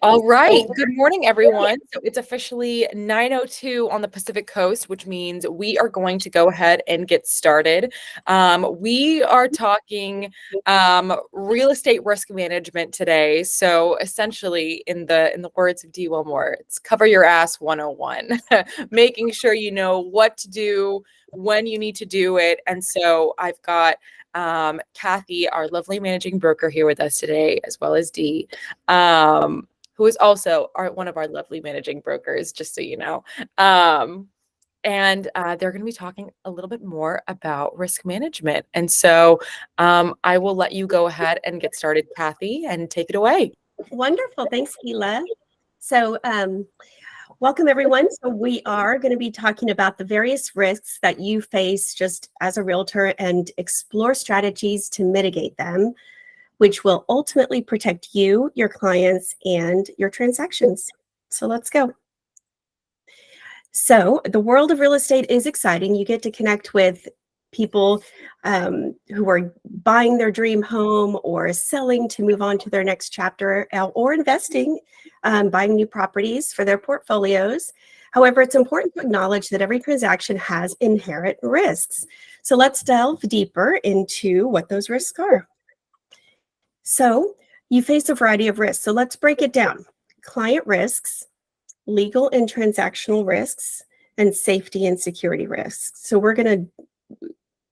All right. Good morning, everyone. So it's officially 9:02 on the Pacific Coast, which means we are going to go ahead and get started. We are talking real estate risk management today. So essentially, in the words of D. Wilmore, it's cover your ass 101, making sure you know what to do, when you need to do it. And so I've got Kathy, our lovely managing broker, here with us today, as well as Dee. Who is also one of our lovely managing brokers, just so you know. And they're going to be talking a little bit more about risk management. And so I will let you go ahead and get started, Kathy, and take it away. Wonderful. Thanks, Hila. So welcome, everyone. So we are going to be talking about the various risks that you face just as a realtor and explore strategies to mitigate them, which will ultimately protect you, your clients, and your transactions. So let's go. So the world of real estate is exciting. You get to connect with people who are buying their dream home or selling to move on to their next chapter, or investing, buying new properties for their portfolios. However, it's important to acknowledge that every transaction has inherent risks. So let's delve deeper into what those risks are. So you face a variety of risks. So let's break it down. Client risks, legal and transactional risks, and safety and security risks. So we're going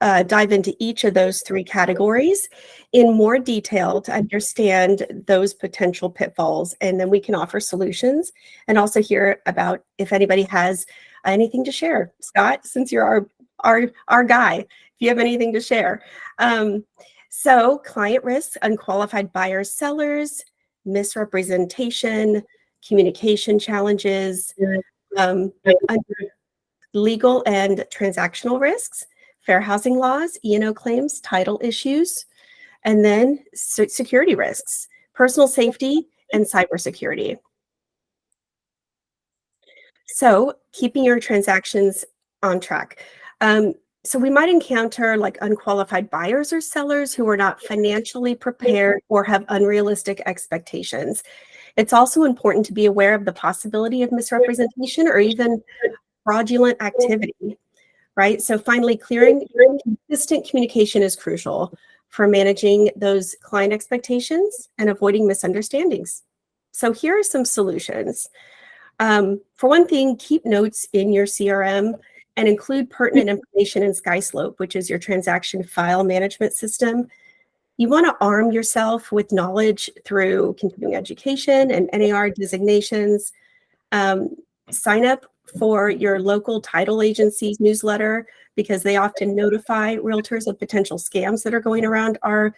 to dive into each of those three categories in more detail to understand those potential pitfalls, and then we can offer solutions and also hear about if anybody has anything to share. Scott, since you're our guy, if you have anything to share. So client risks, unqualified buyers, sellers, misrepresentation, communication challenges, legal and transactional risks, fair housing laws, E&O claims, title issues, and then security risks, personal safety, and cybersecurity. So keeping your transactions on track. So we might encounter like unqualified buyers or sellers who are not financially prepared or have unrealistic expectations. It's also important to be aware of the possibility of misrepresentation or even fraudulent activity, right? So finally, clearing consistent communication is crucial for managing those client expectations and avoiding misunderstandings. So here are some solutions. For one thing, keep notes in your CRM and include pertinent information in SkySlope, which is your transaction file management system. You want to arm yourself with knowledge through continuing education and NAR designations. Sign up for your local title agency's newsletter because they often notify realtors of potential scams that are going around our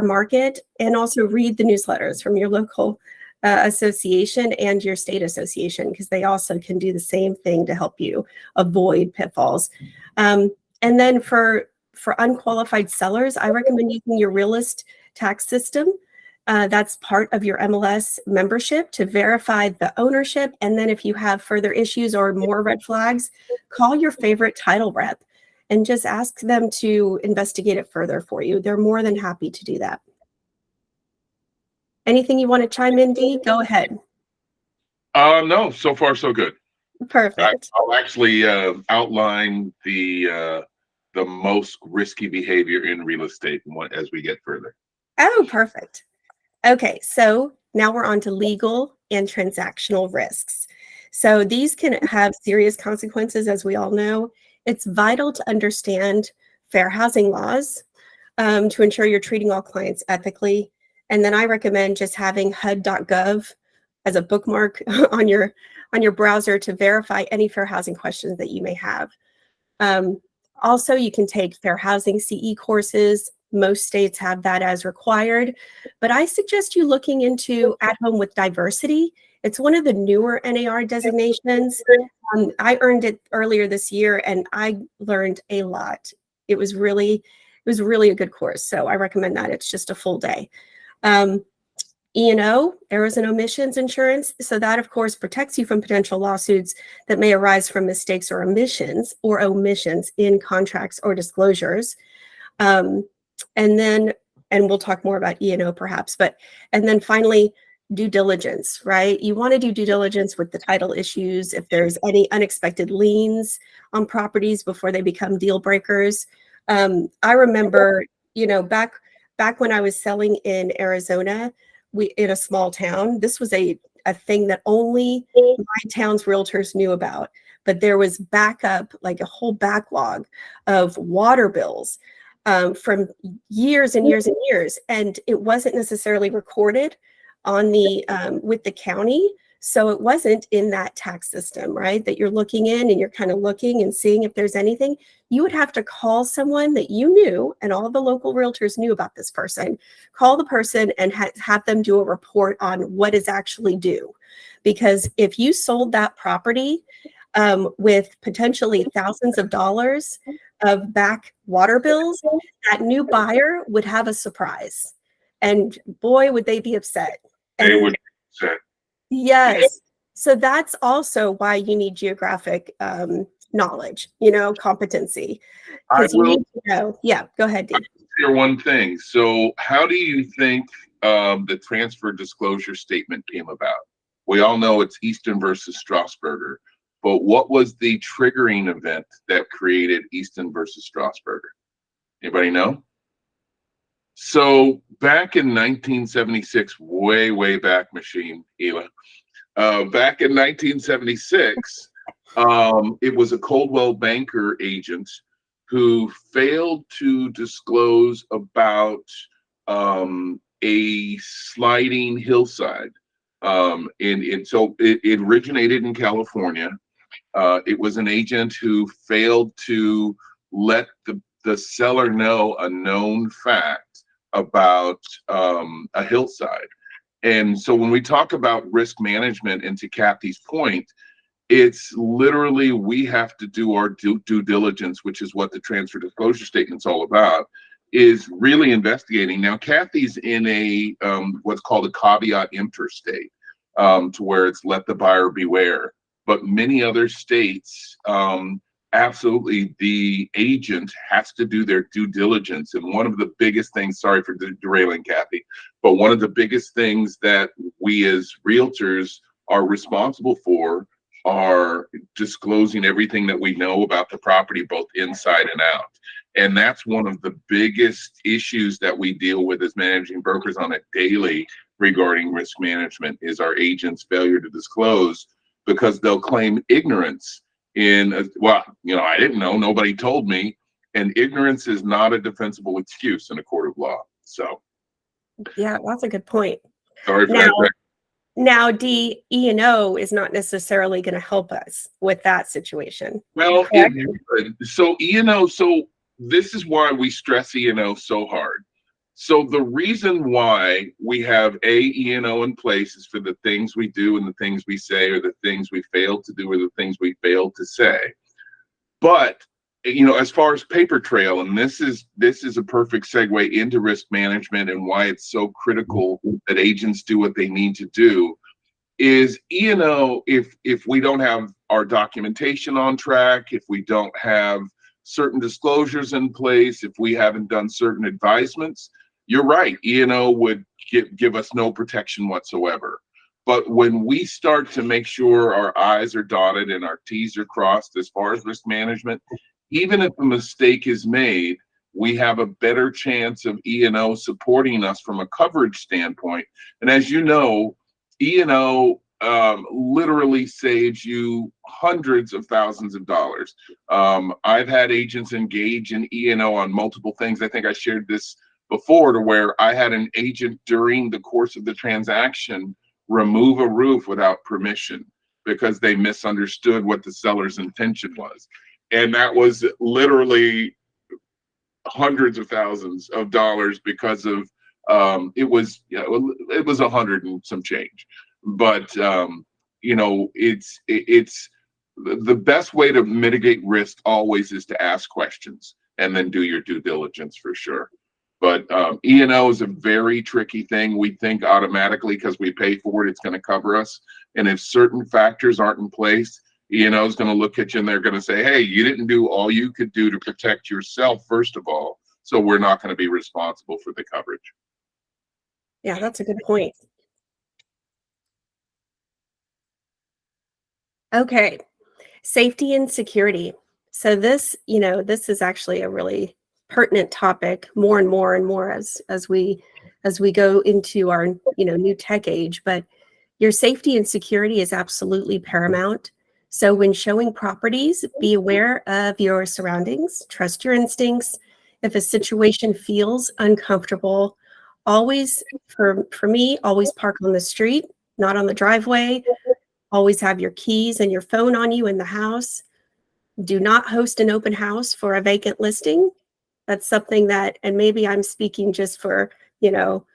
market, and also read the newsletters from your local association and your state association because they also can do the same thing to help you avoid pitfalls. And then for unqualified sellers, I recommend using your realist tax system. That's part of your MLS membership to verify the ownership. And then if you have further issues or more red flags, call your favorite title rep and just ask them to investigate it further for you. They're more than happy to do that. Anything you want to chime in, Dee? Go ahead. No, so far so good. Perfect. I'll actually outline the most risky behavior in real estate as we get further. Oh, perfect. Okay, so now we're on to legal and transactional risks. So these can have serious consequences, as we all know. It's vital to understand fair housing laws to ensure you're treating all clients ethically. And then I recommend just having HUD.gov as a bookmark on your browser to verify any fair housing questions that you may have. Also, you can take fair housing CE courses. Most states have that as required, but I suggest you looking into At Home with Diversity. It's one of the newer NAR designations. I earned it earlier this year and I learned a lot. It was really a good course. So I recommend that. It's just a full day. E&O, errors and omissions insurance. So that, of course, protects you from potential lawsuits that may arise from mistakes or omissions in contracts or disclosures. And we'll talk more about E&O perhaps, and then finally, due diligence, right? You want to do due diligence with the title issues, if there's any unexpected liens on properties before they become deal breakers. I remember, back when I was selling in Arizona, we in a small town, this was a thing that only my town's realtors knew about. But there was backup, like a whole backlog of water bills from years and years and years, and it wasn't necessarily recorded on the with the county. So it wasn't in that tax system, right? That you're looking in and you're kind of looking and seeing if there's anything. You would have to call someone that you knew, and all the local realtors knew about this person. Call the person and have them do a report on what is actually due. Because if you sold that property with potentially thousands of dollars of back water bills, that new buyer would have a surprise. And boy, would they be upset. They And would say, yes, so that's also why you need geographic knowledge, competency, I because you will need to know. Yeah, go ahead, Dee. share one thing. So, how do you think the transfer disclosure statement came about? We all know it's Easton versus Strasburger, but what was the triggering event that created Easton versus Strasburger? Anybody know? So, back in 1976, way back, machine, Ela. Back in 1976, it was a Coldwell Banker agent who failed to disclose about a sliding hillside. And so it originated in California. It was an agent who failed to let the seller know a known fact about a hillside. And so when we talk about risk management, and to Kathy's point, it's literally we have to do our due diligence, which is what the transfer disclosure statement's all about, is really investigating. Now, Kathy's in a what's called a caveat emptor state, to where it's let the buyer beware. But many other states, absolutely, the agent has to do their due diligence. And one of the biggest things, sorry for derailing Kathy, but one of the biggest things that we as realtors are responsible for are disclosing everything that we know about the property, both inside and out. And that's one of the biggest issues that we deal with as managing brokers on a daily regarding risk management is our agents' failure to disclose, because they'll claim ignorance well, I didn't know, nobody told me. And ignorance is not a defensible excuse in a court of law. So Yeah, that's a good point. sorry for Now, that. now D, E&O is not necessarily going to help us with that situation. Well, Correct? so E&O, so this is why we stress E&O so hard. So the reason why we have E&O in place is for the things we do and the things we say, or the things we fail to do or the things we fail to say. But as far as paper trail, and this is a perfect segue into risk management and why it's so critical that agents do what they need to do, is if we don't have our documentation on track, if we don't have certain disclosures in place, if we haven't done certain advisements, you're right, would give us no protection whatsoever. But when we start to make sure our I's are dotted and our T's are crossed as far as risk management, even if a mistake is made, we have a better chance of E&O supporting us from a coverage standpoint. And as you know, E&O literally saves you hundreds of thousands of dollars. I've had agents engage in E&O on multiple things. I think I shared this before, to where I had an agent during the course of the transaction remove a roof without permission because they misunderstood what the seller's intention was. And that was literally hundreds of thousands of dollars because of it was 100 and some change. But it's the best way to mitigate risk always is to ask questions and then do your due diligence for sure. But E&O is a very tricky thing. We think automatically because we pay for it, it's going to cover us. And if certain factors aren't in place, E&O is going to look at you and they're going to say, hey, you didn't do all you could do to protect yourself, first of all. So we're not going to be responsible for the coverage. Yeah, that's a good point. Okay, safety and security. So this is actually a really pertinent topic more and more and more as we go into our, new tech age, but your safety and security is absolutely paramount. So when showing properties, be aware of your surroundings, trust your instincts. If a situation feels uncomfortable, always for me, always park on the street, not on the driveway. Always have your keys and your phone on you in the house. Do not host an open house for a vacant listing. That's something that, and maybe I'm speaking just for, you know,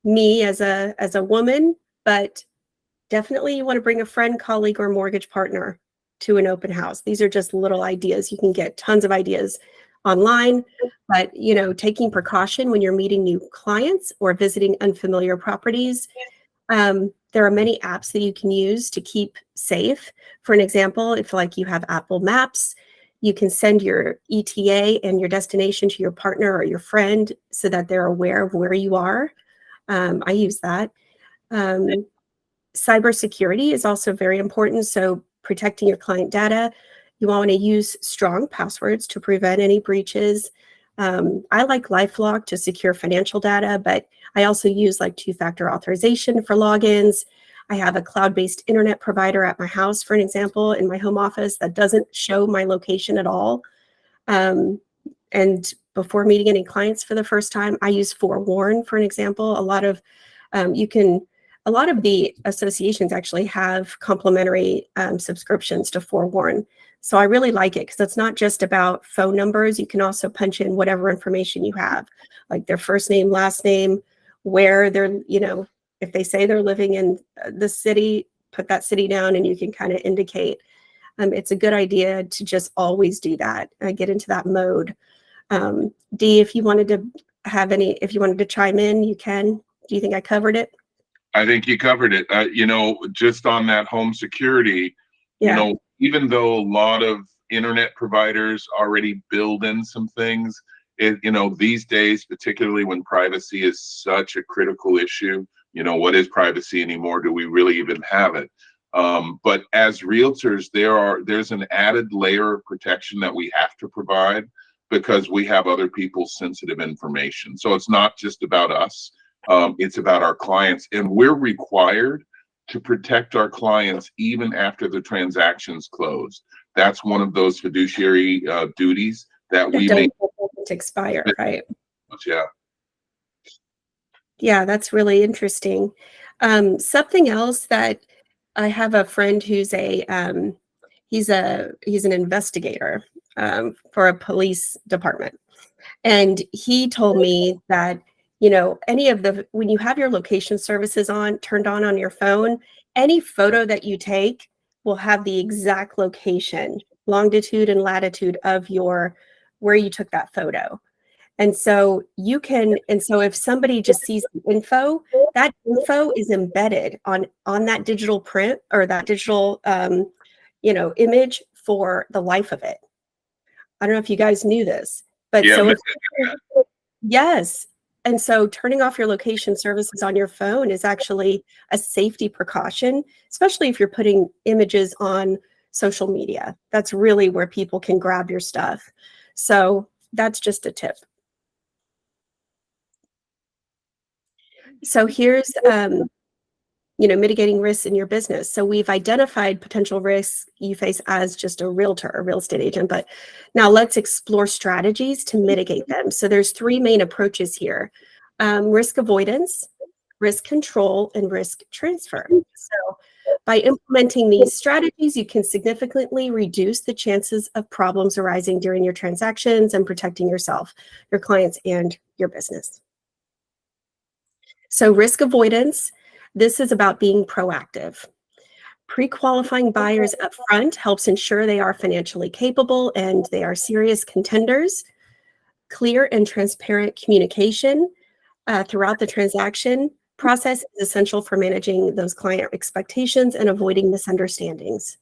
me as a woman, but definitely you want to bring a friend, colleague, or mortgage partner to an open house. These are just little ideas. You can get tons of ideas online, but taking precaution when you're meeting new clients or visiting unfamiliar properties. There are many apps that you can use to keep safe. For an example, if like you have Apple Maps, you can send your ETA and your destination to your partner or your friend so that they're aware of where you are. I use that. Um, Cybersecurity is also very important. So protecting your client data, you want to use strong passwords to prevent any breaches. I like LifeLock to secure financial data, but I also use like two-factor authorization for logins. I have a cloud-based internet provider at my house, for an example, in my home office that doesn't show my location at all. And before meeting any clients for the first time, I use Forewarn, for an example. Um, you can, a lot of the associations actually have complimentary subscriptions to Forewarn. So I really like it because it's not just about phone numbers. You can also punch in whatever information you have, like their first name, last name, where they're, if they say they're living in the city, put that city down and you can kind of indicate. It's a good idea to just always do that, get into that mode. Dee, if you wanted to chime in, you can. Do you think I covered it? I think you covered it. Just on that home security, Yeah. even though a lot of internet providers already build in some things, these days, particularly when privacy is such a critical issue, what is privacy anymore? Do we really even have it? But as realtors, there's an added layer of protection that we have to provide because we have other people's sensitive information. So it's not just about us. It's about our clients, and we're required to protect our clients even after the transaction's closed. That's one of those fiduciary duties that It we doesn't make. expire, right? Yeah. Yeah, that's really interesting. Something else that I have a friend who's he's an investigator for a police department. And he told me that, when you have your location services turned on your phone, any photo that you take will have the exact location, longitude and latitude of where you took that photo. And so if somebody just sees the info, that info is embedded on that digital print or that digital, image for the life of it. I don't know if you guys knew this, but Yeah. so if yes. And so turning off your location services on your phone is actually a safety precaution, especially if you're putting images on social media. That's really where people can grab your stuff. So that's just a tip. So here's mitigating risks in your business. So we've identified potential risks you face as just a realtor or real estate agent, but now let's explore strategies to mitigate them. So there's three main approaches here: risk avoidance, risk control, and risk transfer. So by implementing these strategies, you can significantly reduce the chances of problems arising during your transactions and protecting yourself, your clients, and your business. So risk avoidance, this is about being proactive. Pre-qualifying buyers up front helps ensure they are financially capable and they are serious contenders. Clear and transparent communication throughout the transaction process is essential for managing those client expectations and avoiding misunderstandings.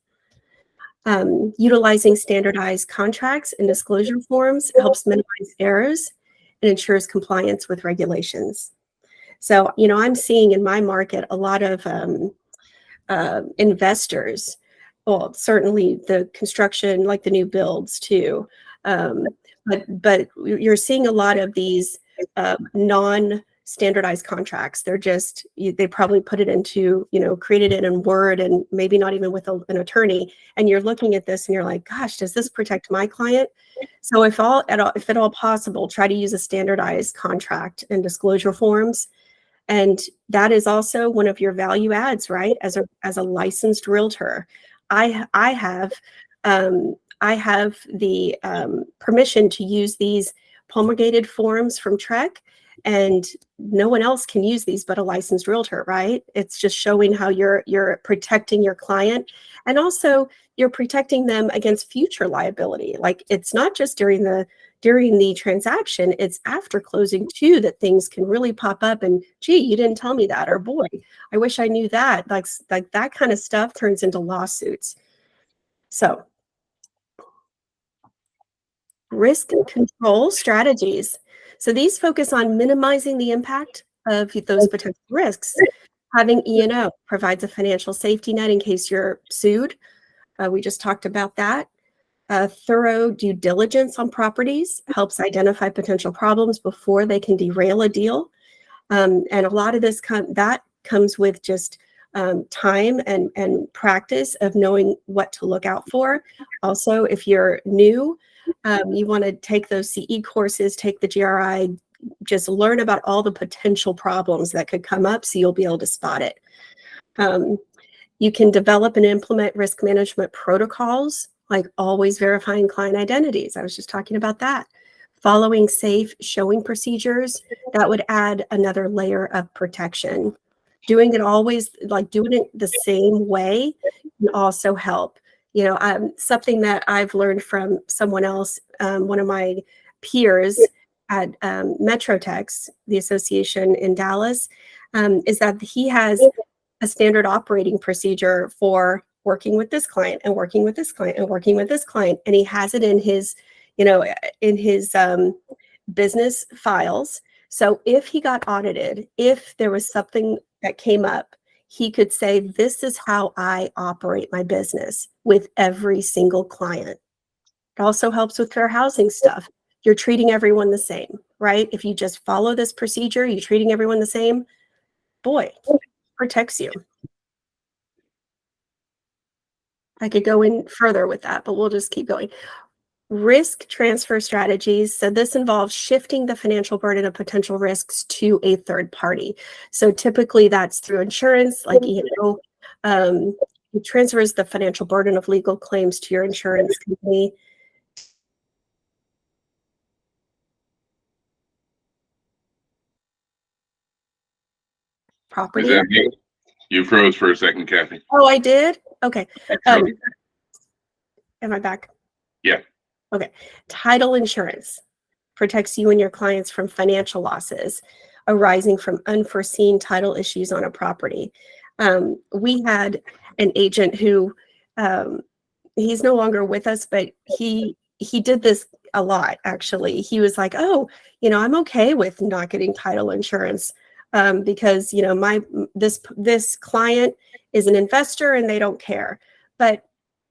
Utilizing standardized contracts and disclosure forms helps minimize errors and ensures compliance with regulations. So, I'm seeing in my market a lot of investors Well, certainly the construction, like the new builds too. But you're seeing a lot of these non-standardized contracts. They're just they probably put it into, created it in Word and maybe not even with an attorney. And you're looking at this and you're like, gosh, does this protect my client? So if at all possible, try to use a standardized contract and disclosure forms. And that is also one of your value adds, right? As a licensed realtor, I have the permission to use these promulgated forms from Trek, and no one else can use these but a licensed realtor, right? It's just showing how you're protecting your client, and also you're protecting them against future liability. Like, it's not just during the transaction, it's after closing too that things can really pop up and, gee, you didn't tell me that, or boy, I wish I knew that. Like that kind of stuff turns into lawsuits. So risk control strategies. So these focus on minimizing the impact of those potential risks. Having E&O provides a financial safety net in case you're sued. We just talked about that. Thorough due diligence on properties helps identify potential problems before they can derail a deal. And a lot of this comes with just time and practice of knowing what to look out for. Also, if you're new, you want to take those CE courses, take the GRI, just learn about all the potential problems that could come up so you'll be able to spot it. You can develop and implement risk management protocols, like always verifying client identities. I was just talking about that. Following safe showing procedures, that would add another layer of protection. Doing it the same way can also help. Something that I've learned from someone else, one of my peers at Metrotex, the association in Dallas, is that he has a standard operating procedure for working with this client and working with this client and working with this client. And he has it in his, business files. So if he got audited, if there was something that came up, he could say, this is how I operate my business with every single client. It also helps with fair housing stuff. You're treating everyone the same, right? If you just follow this procedure, you're treating everyone the same, boy, protects you. I could go in further with that, but we'll just keep going. Risk transfer strategies. So this involves shifting the financial burden of potential risks to a third party. So typically that's through insurance, like it transfers the financial burden of legal claims to your insurance company. Property. Is that you? You froze for a second, Kathy. Oh, I did? Okay. Am I back? Yeah. Okay. Title insurance protects you and your clients from financial losses arising from unforeseen title issues on a property. We had an agent who, he's no longer with us, but he did this a lot, actually. He was like, oh, I'm okay with not getting title insurance because, this client is an investor and they don't care. But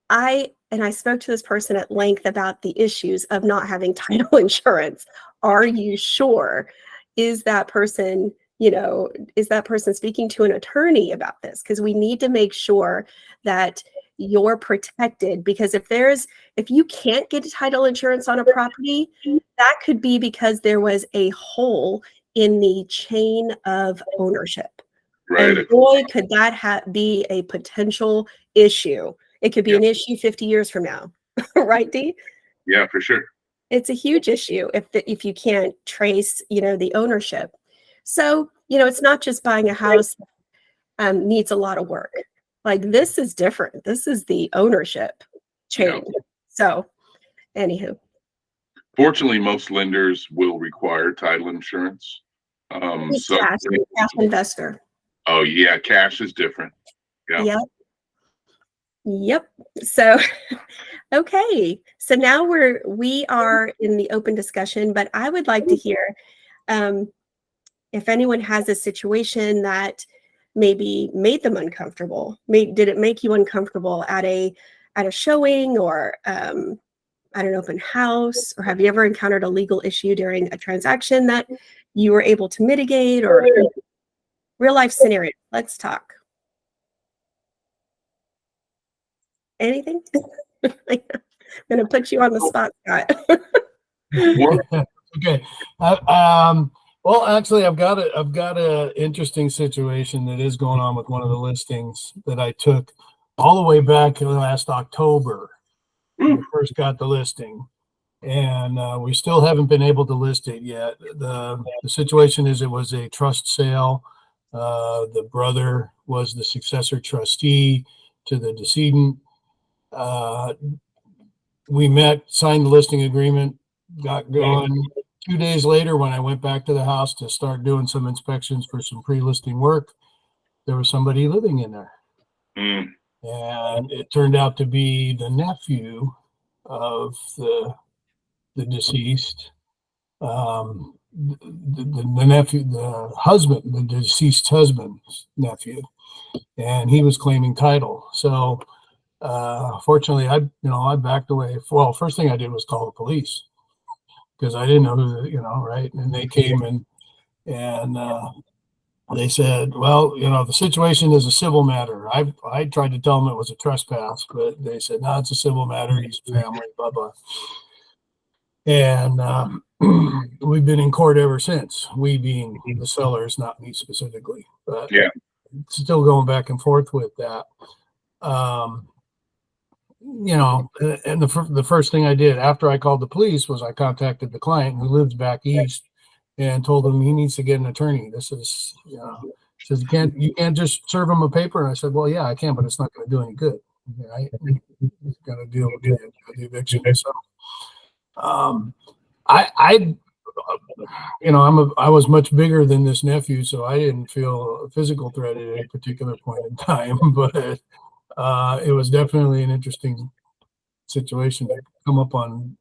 I spoke to this person at length about the issues of not having title insurance. Are you sure? Is that person speaking to an attorney about this? Because we need to make sure that you're protected, because if you can't get title insurance on a property, that could be because there was a hole in the chain of ownership. Right. And boy, could that be a potential issue. It could be an issue 50 years from now, right, Dee? Yeah, for sure. It's a huge issue if you can't trace, the ownership. So, it's not just buying a house needs a lot of work. Like, this is different. This is the ownership chain. Yeah. So, anywho. Fortunately, most lenders will require title insurance. Cash investor. Oh yeah, cash is different. Yeah. Yep. So, okay. So now we are in the open discussion, but I would like to hear if anyone has a situation that maybe made them uncomfortable? Did it make you uncomfortable at a showing or at an open house? Or have you ever encountered a legal issue during a transaction that you were able to mitigate, or real life scenario? Let's talk. Anything? I'm going to put you on the spot, Scott. Okay. Well, actually, I've got a interesting situation that is going on with one of the listings that I took all the way back last October. We first got the listing, and we still haven't been able to list it yet. The situation is it was a trust sale. The brother was the successor trustee to the decedent. We met, signed the listing agreement, got going. 2 days later, when I went back to the house to start doing some inspections for some pre-listing work, there was somebody living in there. And it turned out to be the nephew of the deceased, the nephew, the husband, the deceased husband's nephew, and he was claiming title. So fortunately, I backed away. Well, first thing I did was call the police because I didn't know who, right? And they came and they said, well, the situation is a civil matter. I tried to tell them it was a trespass, but they said, no, it's a civil matter. He's family, blah, blah. And we've been in court ever since, we being the sellers, not me specifically, but yeah, still going back and forth with that. And the first thing I did after I called the police was I contacted the client who lives back east and told him he needs to get an attorney. This is, says you can't just serve him a paper. And I said, well, yeah, I can, but it's not going to do any good. Right? He's going to deal with the eviction. So, I was much bigger than this nephew, so I didn't feel a physical threat at any particular point in time, but it was definitely an interesting situation to come up on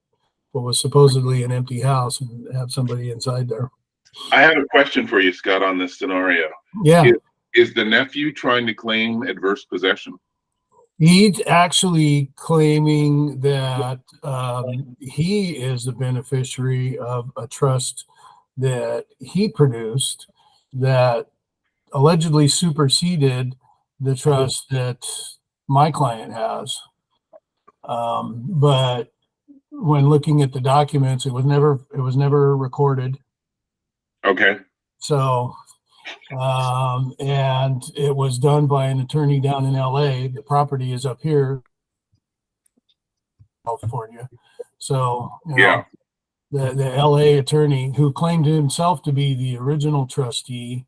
what was supposedly an empty house and have somebody inside there. I have a question for you, Scott, on this scenario. Yeah. Is the nephew trying to claim adverse possession? He's actually claiming that he is the beneficiary of a trust that he produced that allegedly superseded the trust that my client has. But when looking at the documents, it was never recorded. Okay. So, and it was done by an attorney down in LA. The property is up here, California. So, yeah, the LA attorney who claimed himself to be the original trustee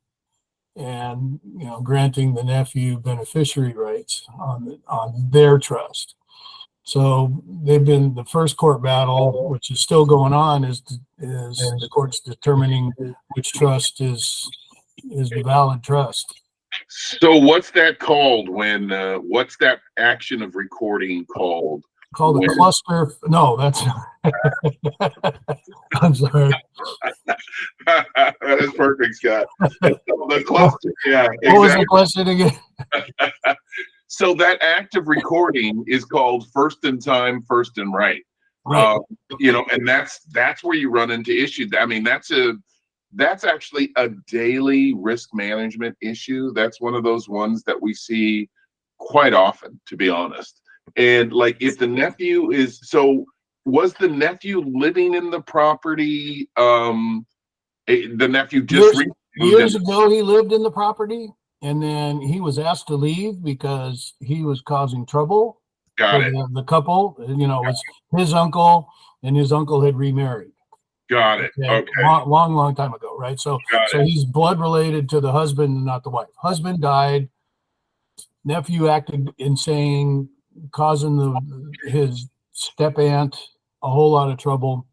and, granting the nephew beneficiary rights on their trust. So they've been the first court battle, which is still going on, is the court's determining which trust is the valid trust. So what's that called when what's that action of recording called? Called a cluster. No, that's I'm sorry. That is perfect, Scott. The cluster. Yeah. What was the question again? So that act of recording is called first in time, first in right. Right. And that's where you run into issues. I mean, that's actually a daily risk management issue. That's one of those ones that we see quite often, to be honest. And like, if the nephew was the nephew living in the property? The nephew just years ago, he lived in the property. And then he was asked to leave because he was causing trouble for the couple. It was his uncle, and his uncle had remarried. Got it. Okay. Long time ago, right? So he's blood related to the husband, not the wife. Husband died. Nephew acted insane, causing his step aunt a whole lot of trouble.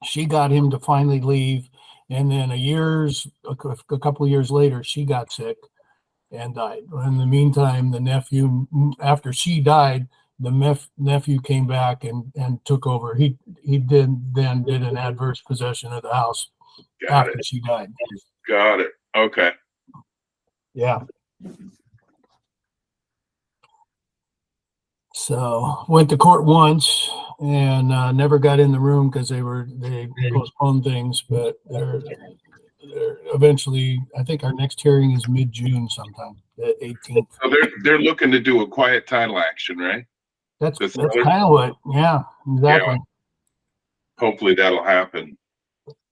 She got him to finally leave, and then a couple of years later, she got sick and died. In the meantime, the nephew, after she died, the nephew came back and took over. He did an adverse possession of the house after she died. Got it. Okay. Yeah. So went to court once and never got in the room because they postponed things, but they're eventually, I think our next hearing is mid-June sometime, the 18th. So they're looking to do a quiet title action, right? That's kind of what, yeah, exactly. Yeah. Hopefully that'll happen.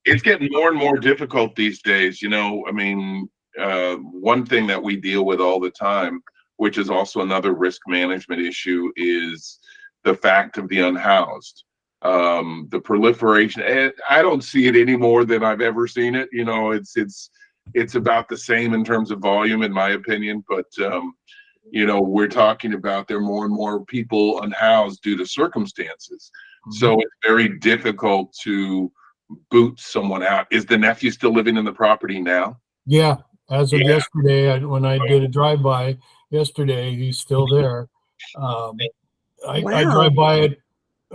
It's getting more and more difficult these days. I mean, one thing that we deal with all the time, which is also another risk management issue, is the fact of the unhoused. The proliferation, and I don't see it any more than I've ever seen it. It's about the same in terms of volume, in my opinion. But we're talking about there are more and more people unhoused due to circumstances. So it's very difficult to boot someone out. Is the nephew still living in the property now? Yeah, as of yesterday, when I did a drive-by yesterday, he's still there. I drive by it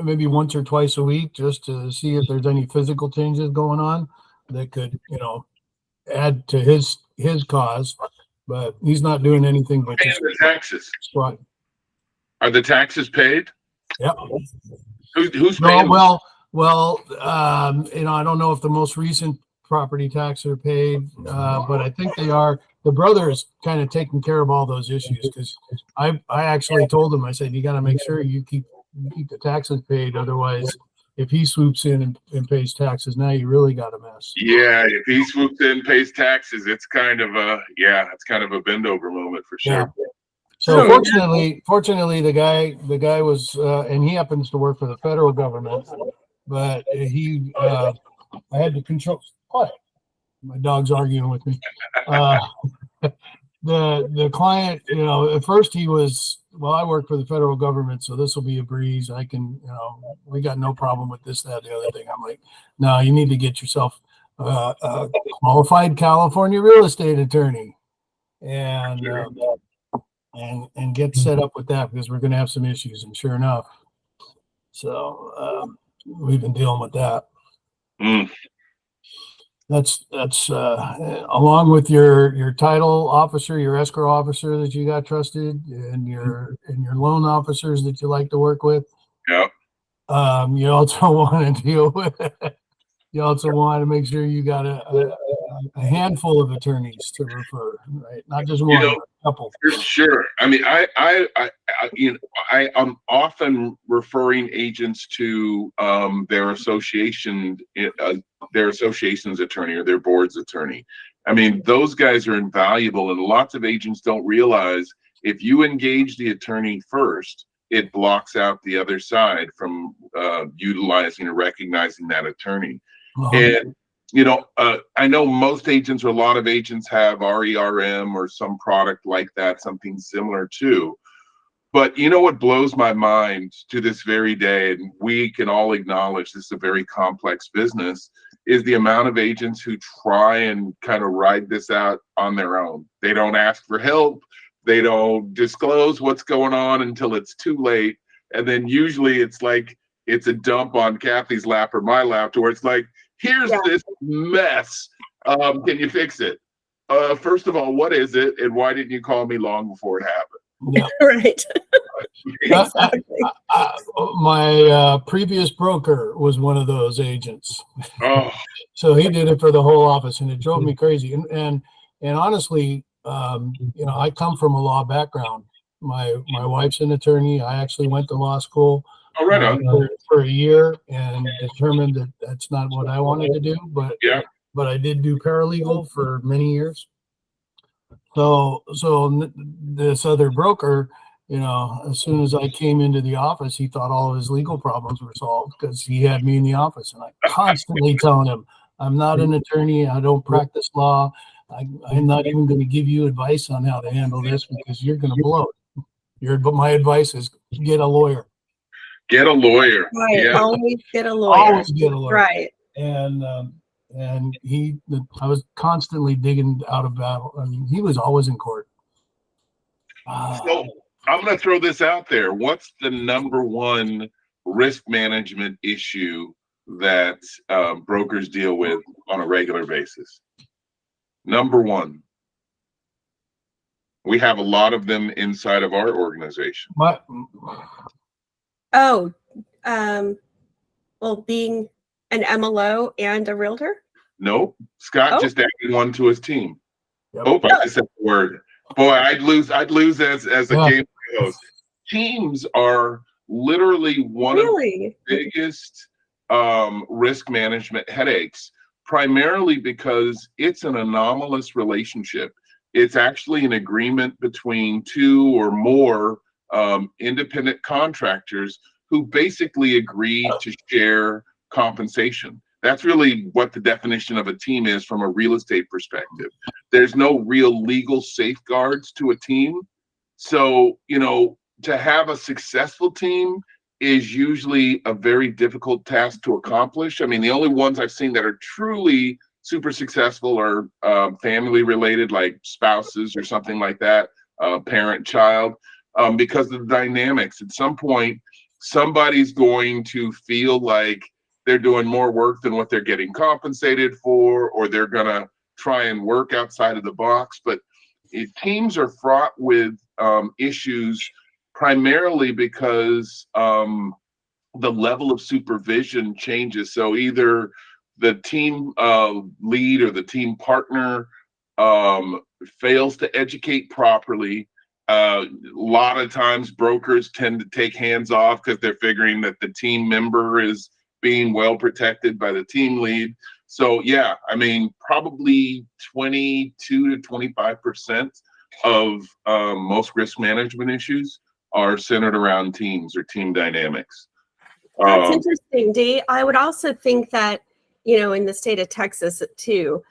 maybe once or twice a week just to see if there's any physical changes going on that could, add to his cause. But he's not doing anything but just the taxes. squatting. Are the taxes paid? Yep. Who's paying? I don't know if the most recent property taxes are paid, but I think they are. The brother is kind of taking care of all those issues because I actually told him, I said, you got to make sure you keep the taxes paid. Otherwise, if he swoops in and pays taxes, now you really got a mess. Yeah, if he swoops in and pays taxes, it's kind of a bend over moment for sure. Yeah. So fortunately, the guy was, and he happens to work for the federal government, but I had to control. Quiet. My dog's arguing with me. The client, at first he was, well, I work for the federal government, so this will be a breeze. I can, we got no problem with this, that, the other thing. I'm like, no, you need to get yourself a qualified California real estate attorney, and get set up with that because we're going to have some issues. And sure enough, so we've been dealing with that. That's along with your title officer, your escrow officer that you got trusted, and your loan officers that you like to work with. Yeah. You also want to deal with. You also want to make sure you got a handful of attorneys to refer, right? Not just one, but a couple. For sure. I mean, I'm often referring agents to their association's attorney or their board's attorney. I mean, those guys are invaluable, and lots of agents don't realize if you engage the attorney first, it blocks out the other side from utilizing or recognizing that attorney. And I know most agents or a lot of agents have RERM or some product like that, something similar too. But what blows my mind to this very day, and we can all acknowledge this is a very complex business, is the amount of agents who try and kind of ride this out on their own. They don't ask for help. They don't disclose what's going on until it's too late. And then usually it's like, it's a dump on Kathy's lap or my lap to where it's like, here's this mess. Can you fix it? First of all, what is it? And why didn't you call me long before it happened? Yeah. Right. Exactly. My previous broker was one of those agents. Oh. So he did it for the whole office, and it drove me crazy. And honestly, I come from a law background. My wife's an attorney. I actually went to law school. Oh, right on. For a year, and determined that that's not what I wanted to do. But I did do paralegal for many years. So this other broker, as soon as I came into the office, he thought all of his legal problems were solved because he had me in the office, and I constantly telling him, I'm not an attorney. I don't practice law. I'm not even going to give you advice on how to handle this because you're going to blow it. But my advice is get a lawyer. Get a lawyer. Right. Yeah. Always get a lawyer. Always get a lawyer. Right. And I was constantly digging out of battle. I mean, he was always in court. So I'm going to throw this out there. What's the number one risk management issue that brokers deal with on a regular basis? Number one. We have a lot of them inside of our organization. Oh, well, being an MLO and a realtor? No, Scott Oh. just added one to his team. Yep. Oh, I just said the word. Boy, I'd lose as a game host. Teams are literally one of the biggest risk management headaches, primarily because it's an anomalous relationship. It's actually an agreement between two or more independent contractors who basically agree to share compensation. That's really what the definition of a team is from a real estate perspective. There's no real legal safeguards to a team. So, to have a successful team is usually a very difficult task to accomplish. I mean, the only ones I've seen that are truly super successful are family related, like spouses or something like that, parent, child, because of the dynamics. At some point, somebody's going to feel like they're doing more work than what they're getting compensated for, or they're going to try and work outside of the box. But teams are fraught with issues primarily because the level of supervision changes. So either the team lead or the team partner fails to educate properly. A lot of times brokers tend to take hands off because they're figuring that the team member is being well protected by the team lead. So yeah, I mean, probably 22 to 25% of most risk management issues are centered around teams or team dynamics. That's interesting, Dee. I would also think that, in the state of Texas too,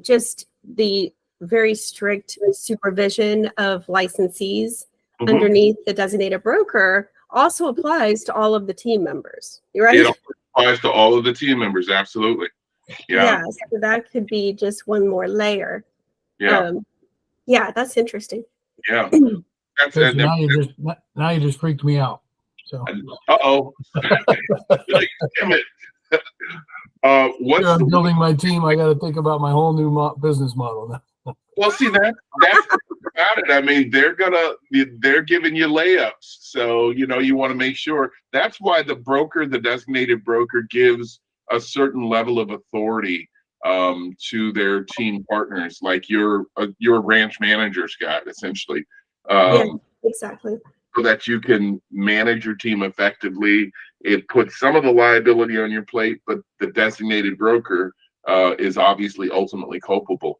just the very strict supervision of licensees underneath the designated broker also applies to all of the team members, right? It applies to all of the team members, absolutely. Yeah. So that could be just one more layer. Yeah. Yeah, that's interesting. Yeah. Now you just freaked me out. So. Uh-oh. Damn it. I'm building my team. I got to think about my whole new business model now. Well, see, that's about it. I mean, they're giving you layups. So, you want to make sure. That's why the designated broker gives a certain level of authority to their team partners, like your ranch manager, Scott, essentially. Yeah, exactly. So that you can manage your team effectively. It puts some of the liability on your plate, but the designated broker is obviously ultimately culpable.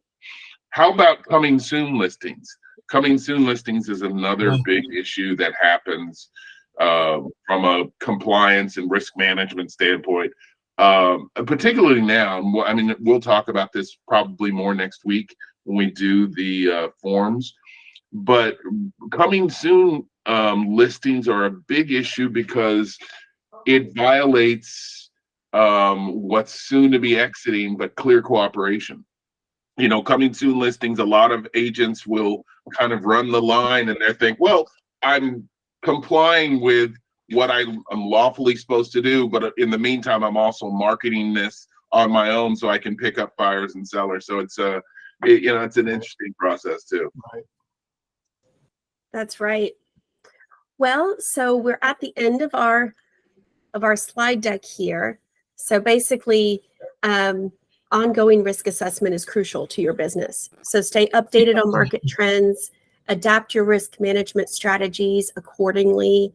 How about coming soon listings? Coming soon listings is another big issue that happens from a compliance and risk management standpoint, particularly now. I mean, we'll talk about this probably more next week when we do the forms. But coming soon listings are a big issue because it violates what's soon to be exiting, but clear cooperation. Coming soon listings, a lot of agents will kind of run the line and they think, well, I'm complying with what I'm lawfully supposed to do, but in the meantime, I'm also marketing this on my own so I can pick up buyers and sellers. So it's it's an interesting process too. Right. That's right. Well, so we're at the end of our slide deck here. So basically, ongoing risk assessment is crucial to your business. So stay updated on market trends, adapt your risk management strategies accordingly,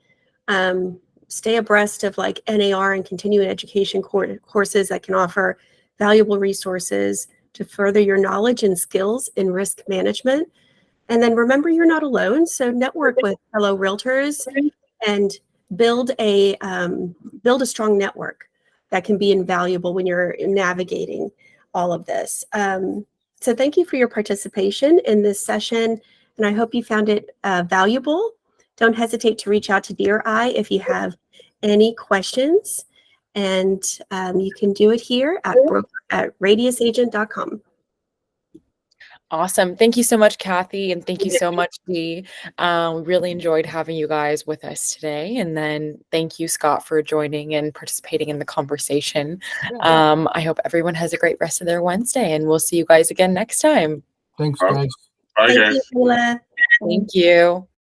stay abreast of like NAR and continuing education courses that can offer valuable resources to further your knowledge and skills in risk management. And then remember, you're not alone. So network with fellow realtors and build a strong network that can be invaluable when you're navigating all of this. So thank you for your participation in this session, and I hope you found it valuable. Don't hesitate to reach out to Dee or I if you have any questions, and you can do it here at radiusagent.com. Awesome. Thank you so much, Kathy. And thank you so much, Dee. We really enjoyed having you guys with us today. And then thank you, Scott, for joining and participating in the conversation. I hope everyone has a great rest of their Wednesday, and we'll see you guys again next time. Thanks, guys. Bye, Thank guys. you, Sheila. Thank you.